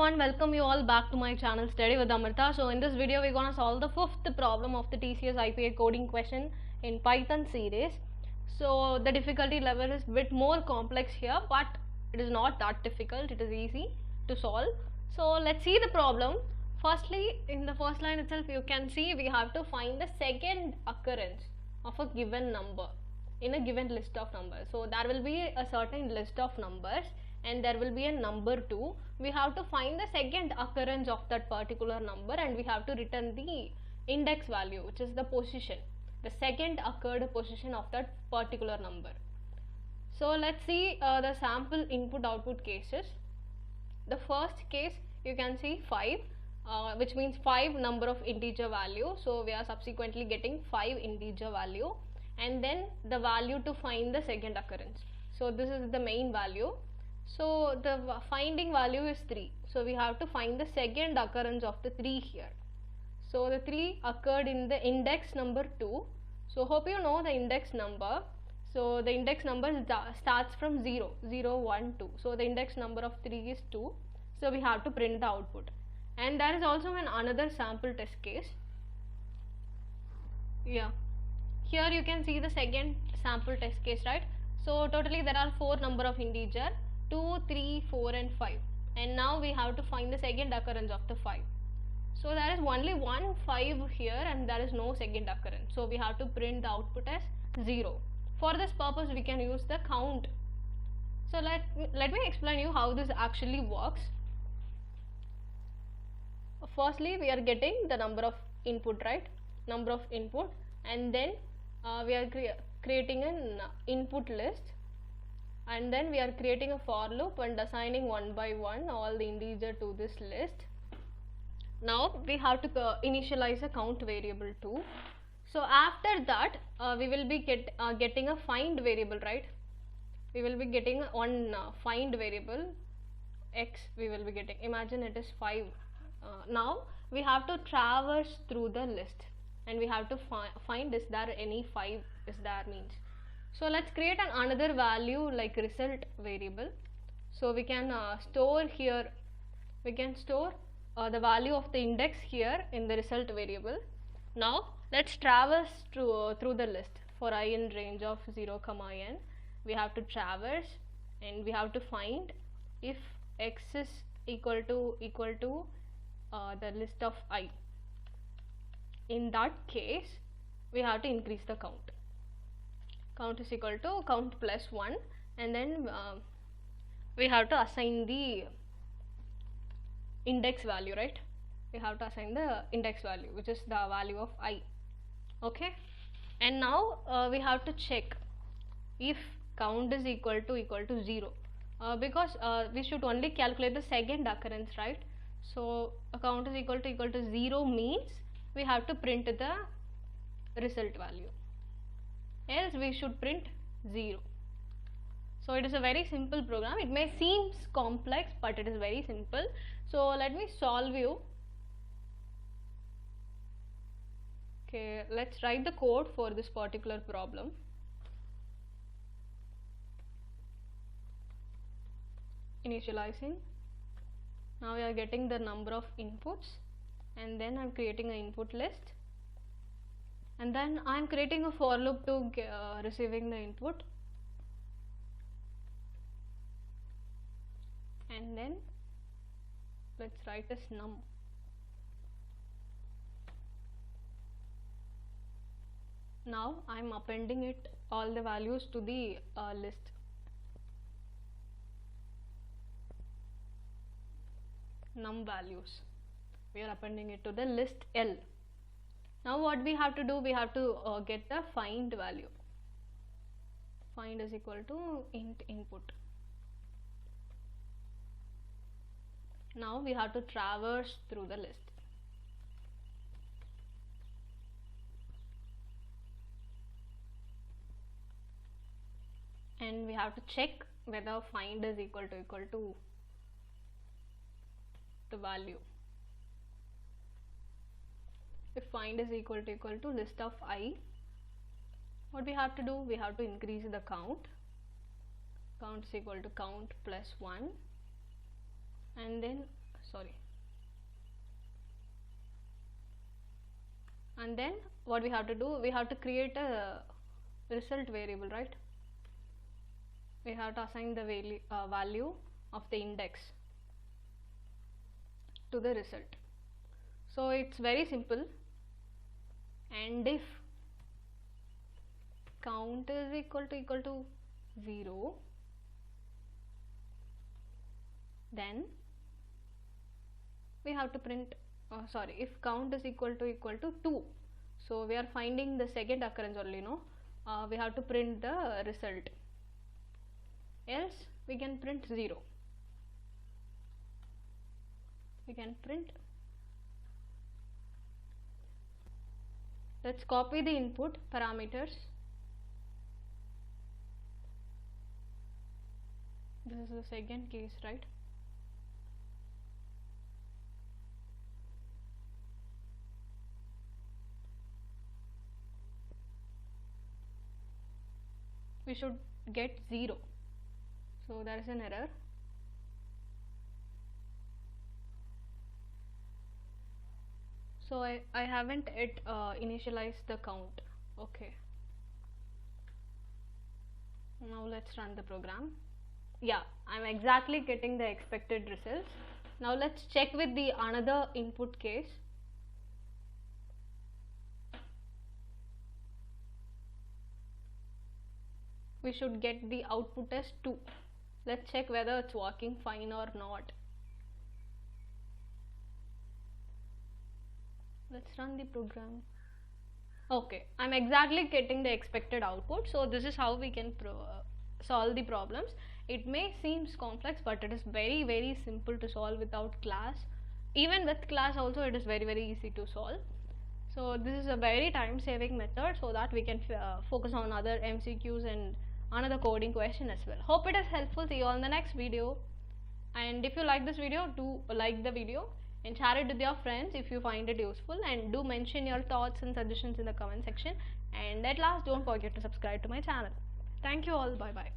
everyone, welcome you all back to my channel Study with Amrita. So in this video we're gonna solve the fifth problem of the TCS IPA coding question in Python series. So the difficulty level is a bit more complex here, but it is not that difficult, it is easy to solve. So let's see the problem. Firstly, in the first line itself you can see we have to find the second occurrence of a given number in a given list of numbers. So there will be a certain list of numbers and there will be a number 2. We have to find the second occurrence of that particular number and we have to return the index value, which is the position, the second occurred position of that particular number. So let's see the sample input output cases. The first case you can see 5, which means 5 number of integer value. So we are subsequently getting 5 integer value and then the value to find the second occurrence. So this is the main value. So the finding value is 3. So we have to find the second occurrence of the 3 here. So the 3 occurred in the index number 2. So hope you know the index number. So the index number starts from 0, 0, 1, 2. So the index number of 3 is 2. So we have to print the output. And there is also another sample test case. Yeah. Here you can see the second sample test case, right? So totally there are 4 number of integer. 2, 3, 4 and 5, and now we have to find the second occurrence of the 5. So there is only one 5 here and there is no second occurrence, so we have to print the output as 0. For this purpose we can use the count. So let me explain you how this actually works. Firstly we are getting the number of input, right, number of input, and then we are creating an input list, and then we are creating a for loop and assigning one by one all the integer to this list. Now we have to initialize a count variable too. So after that we will be getting a find variable, right? We will be getting one find variable x. We will be getting, imagine it is 5. Now we have to traverse through the list and we have to find is there any 5 is there means. So let's create another value like result variable. So we can store here, we can store the value of the index here in the result variable. Now let's traverse through the list. For I in range of 0, n, we have to traverse and we have to find if x is equal to the list of I. In that case we have to increase the count. Count is equal to count plus 1, and then we have to assign the index value, right? We have to assign the index value, which is the value of I. Okay, and now we have to check if count is equal to 0, because we should only calculate the second occurrence, right? So count is equal to 0 means we have to print the result value, else we should print 0. So it is a very simple program. It may seem complex but it is very simple. So let me solve you. Okay, let's write the code for this particular problem. Initializing. Now we are getting the number of inputs and then I am creating an input list. And then I am creating a for loop to receiving the input, and then let's write as num. Now I am appending it all the values to the list. Num values, we are appending it to the list L. Now what we have to do, we have to get the find value. Find is equal to int input. Now we have to traverse through the list. And we have to check whether find is equal to the value. If find is equal to list of I, what we have to do, we have to increase the count. Count is equal to count plus 1, and then sorry. And then what we have to do, we have to create a result variable, right? We have to assign the value of the index to the result. So it's very simple. And if count is equal to 0, then we have to print if count is equal to 2, so we are finding the second occurrence only, no? We have to print the result, else we can print 0. We can print. Let's copy the input parameters. This is the second case, right? We should get 0, so there is an error. So I haven't yet initialized the count. Okay, now let's run the program. Yeah, I'm exactly getting the expected results. Now let's check with the another input case. We should get the output as 2. Let's check whether it's working fine or not. Let's run the program. Okay, I'm exactly getting the expected output. So this is how we can solve the problems. It may seem complex, but it is very simple to solve without class. Even with class also, it is very easy to solve. So this is a very time saving method, so that we can focus on other MCQs and another coding question as well. Hope it is helpful. See you on the next video. And if you like this video, do like the video and share it with your friends if you find it useful, and do mention your thoughts and suggestions in the comment section. And at last, don't forget to subscribe to my channel. Thank you all. Bye bye.